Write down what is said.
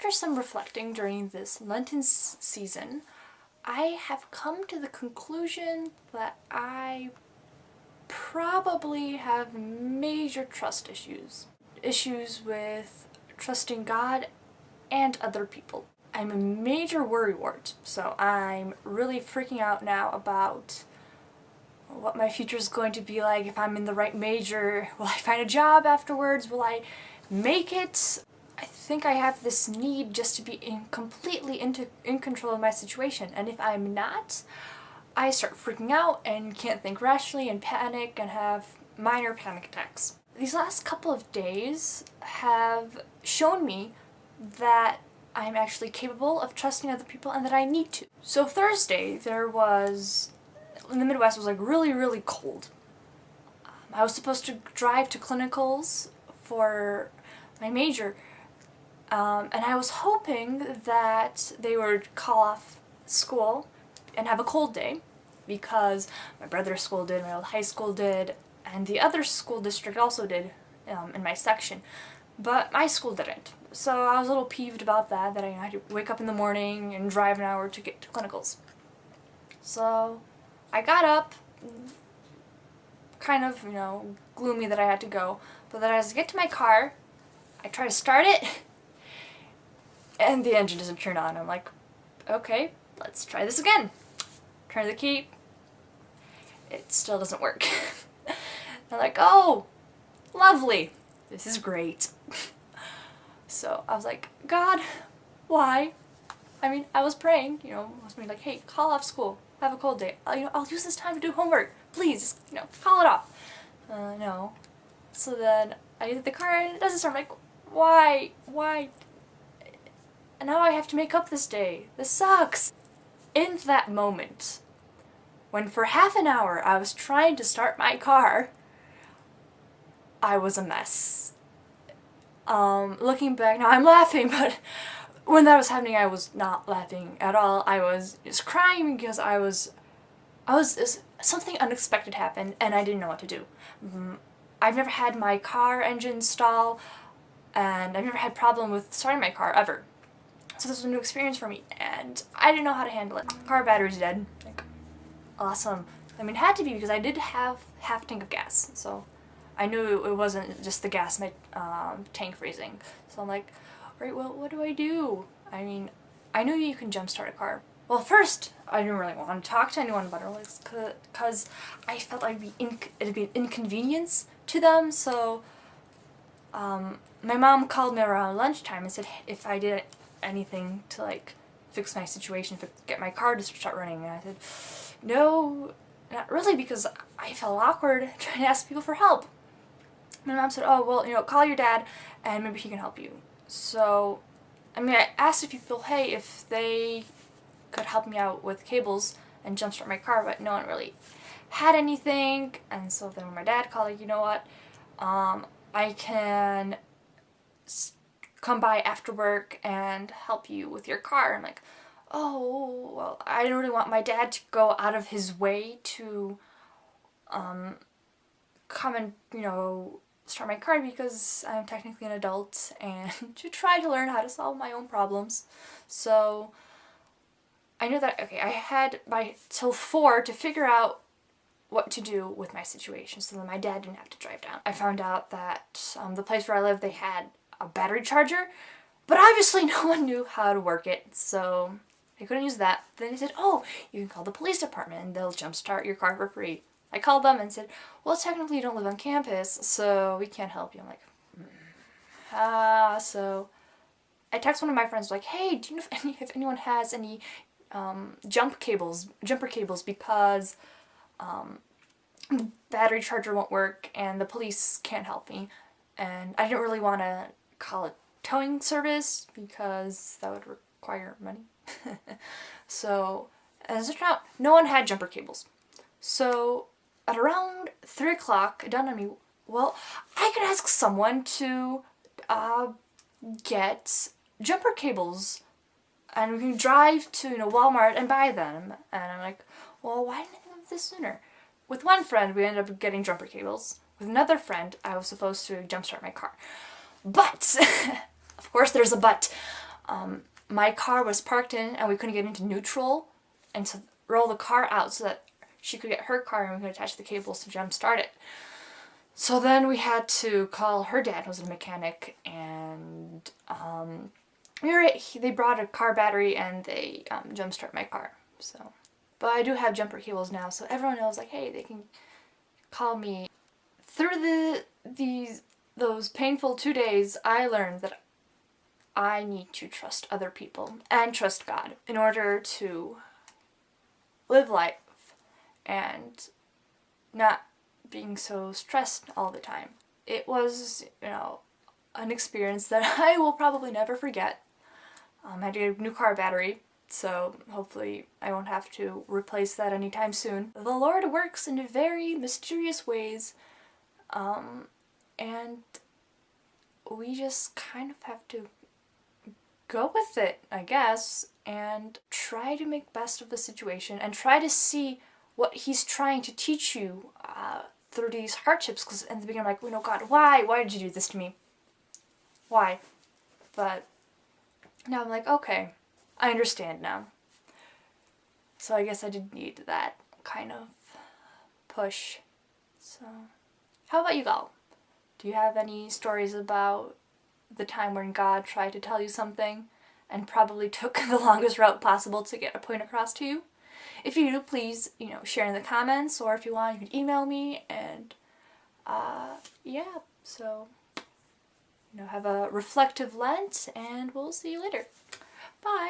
after some reflecting during this Lenten season, I have come to the conclusion that I probably have major trust issues. Issues with trusting God and other people. I'm a major worrywart, so I'm really freaking out now about what my future is going to be like, if I'm in the right major, will I find a job afterwards, will I make it? I think I have this need just to be completely in control of my situation, and if I'm not, I start freaking out and can't think rationally and panic and have minor panic attacks. These last couple of days have shown me that I'm actually capable of trusting other people and that I need to. So Thursday, in the Midwest, it was like really, really cold. I was supposed to drive to clinicals for my major, and I was hoping that they would call off school and have a cold day, because my brother's school did, my old high school did, and the other school district also did in my section, but my school didn't. So I was a little peeved about that I had to wake up in the morning and drive an hour to get to clinicals. So I got up, kind of, gloomy that I had to go, but then as I get to my car, I try to start it, and the engine doesn't turn on. I'm like, okay, let's try this again. Turn the key, it still doesn't work. I'm like, oh, lovely, this is great. So I was like, God, why? I mean, I was praying, I was being like, hey, call off school, have a cold day. I'll use this time to do homework. Please, call it off. No. So then I hit the car and it doesn't start. I'm like, why? And now I have to make up this day. This sucks. In that moment, when for half an hour I was trying to start my car, I was a mess. Looking back now, I'm laughing, but when that was happening, I was not laughing at all. I was just crying because something unexpected happened and I didn't know what to do. I've never had my car engine stall, and I've never had problem with starting my car ever. So this was a new experience for me, and I didn't know how to handle it. Car battery's dead. Like, awesome. I mean, it had to be because I did have half a tank of gas, so I knew it wasn't just the gas in my tank freezing. So I'm like, alright, well, what do I do? I mean, I knew you can jumpstart a car. Well, first, I didn't really want to talk to anyone about it because I felt it'd be an inconvenience to them. So my mom called me around lunchtime and said if I did anything to fix my situation, get my car to start running. And I said, no, not really, because I felt awkward trying to ask people for help. My mom said, oh, well, call your dad and maybe he can help you. So, I mean, I asked a few people, hey, if they could help me out with cables and jumpstart my car, but no one really had anything. And so then when my dad called, you know what, I can come by after work and help you with your car. I'm like, oh, well, I don't really want my dad to go out of his way to come and, start my car, because I'm technically an adult and to try to learn how to solve my own problems. So I knew that, okay, I had till 4 to figure out what to do with my situation, so that my dad didn't have to drive down. I found out that the place where I live, they had a battery charger, but obviously no one knew how to work it, so I couldn't use that. Then they said, oh, you can call the police department and they'll jumpstart your car for free. I called them and said, well, technically you don't live on campus, so we can't help you. I'm like, so I text one of my friends like, hey, do you know if anyone has any jumper cables, because battery charger won't work and the police can't help me. And I didn't really want to call a towing service because that would require money. So as it turned out, no one had jumper cables. So at around 3 o'clock, it dawned on me, well, I could ask someone to get jumper cables, and we can drive to Walmart and buy them. And I'm like, well, why didn't I think of this sooner? With one friend, we ended up getting jumper cables. With another friend, I was supposed to jumpstart my car. But, of course there's a but, my car was parked in and we couldn't get into neutral, and so roll the car out so that she could get her car and we could attach the cables to jump start it. So then we had to call her dad, who was a mechanic, and they brought a car battery and they jump start my car. So, but I do have jumper cables now, so everyone knows, like, hey, they can call me. Through those painful 2 days, I learned that I need to trust other people and trust God in order to live life and not being so stressed all the time. It was, an experience that I will probably never forget. I had to get a new car battery, so hopefully I won't have to replace that anytime soon. The Lord works in very mysterious ways, and we just kind of have to go with it, I guess, and try to make best of the situation and try to see what He's trying to teach you through these hardships. Because in the beginning I'm like, God, why did you do this to me? Why? But now I'm like, okay, I understand now. So I guess I did need that kind of push. So how about you, Gal? Do you have any stories about the time when God tried to tell you something and probably took the longest route possible to get a point across to you? If you do, please, share in the comments, or if you want, you can email me, and yeah, so, have a reflective Lent, and we'll see you later. Bye!